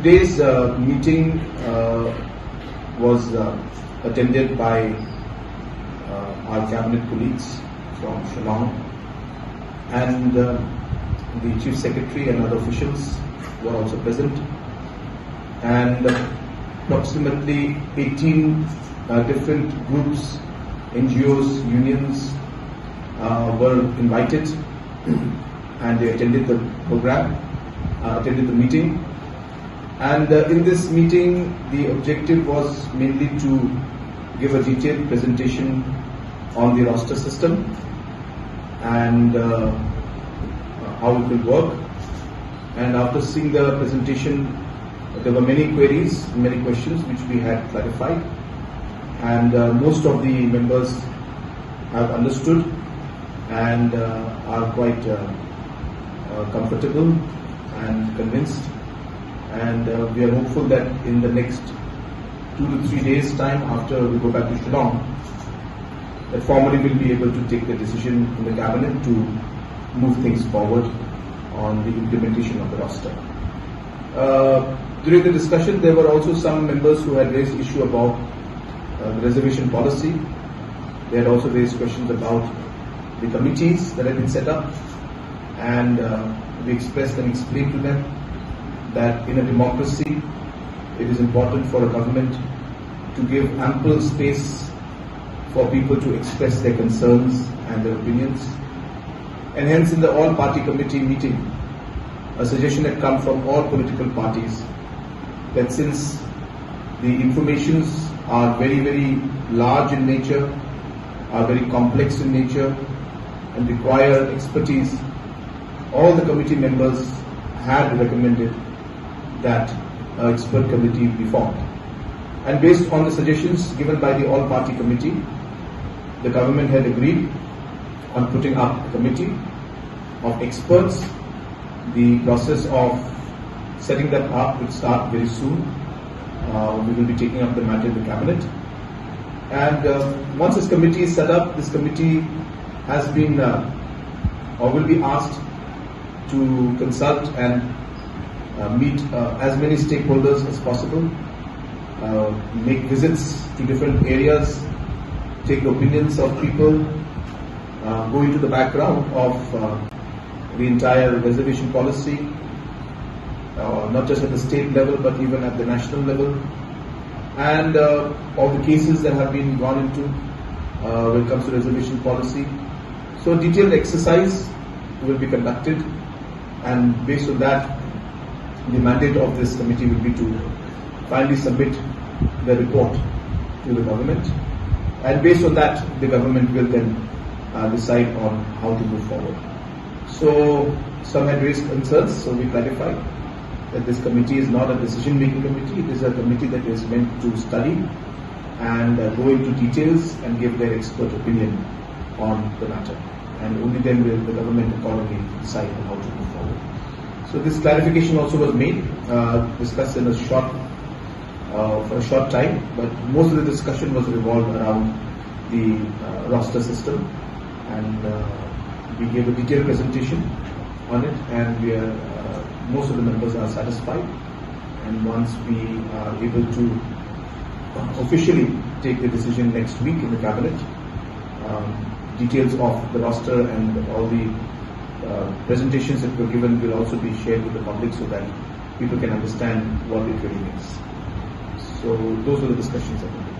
today's meeting was attended by our cabinet colleagues from Shillong, and the Chief Secretary and other officials were also present, and approximately 18 different groups, NGOs, unions were invited and they attended the program, attended the meeting. And in this meeting, the objective was mainly to give a detailed presentation on the roster system and how it will work. And after seeing the presentation, there were many queries, many questions which we had clarified, and most of the members have understood and are quite comfortable and convinced. And we are hopeful that in the next 2 to 3 days time after we go back to Shillong, that formally we'll be able to take the decision in the cabinet to move things forward on the implementation of the roster. During the discussion, there were also some members who had raised issue about the reservation policy. They had also raised questions about the committees that have been set up, and we expressed and explained to them that in a democracy, it is important for a government to give ample space for people to express their concerns and their opinions. And hence, in the all-party committee meeting, a suggestion had come from all political parties that since the informations are very, very large in nature, are very complex in nature, and require expertise, all the committee members had recommended that an expert committee be formed. And based on the suggestions given by the all-party committee, the government had agreed on putting up a committee of experts. The process of setting that up will start very soon. We will be taking up the matter in the cabinet. And once this committee is set up, this committee has been or will be asked to consult and meet as many stakeholders as possible, make visits to different areas, take the opinions of people, go into the background of the entire reservation policy, not just at the state level but even at the national level, and all the cases that have been gone into when it comes to reservation policy. So a detailed exercise will be conducted, and based on that, the mandate of this committee will be to finally submit the report to the government, and based on that, the government will then decide on how to move forward. So some had raised concerns, so we clarified that this committee is not a decision-making committee. It is a committee that is meant to study and go into details and give their expert opinion on the matter, and only then will the government accordingly decide on how to move forward. So this clarification also was made, discussed in a for a short time, but most of the discussion was revolved around the roster system, and we gave a detailed presentation on it, and we are, most of the members are satisfied. And once we are able to officially take the decision next week in the cabinet, details of the roster and all the presentations that were given will also be shared with the public so that people can understand what it really means. So those were the discussions that we had.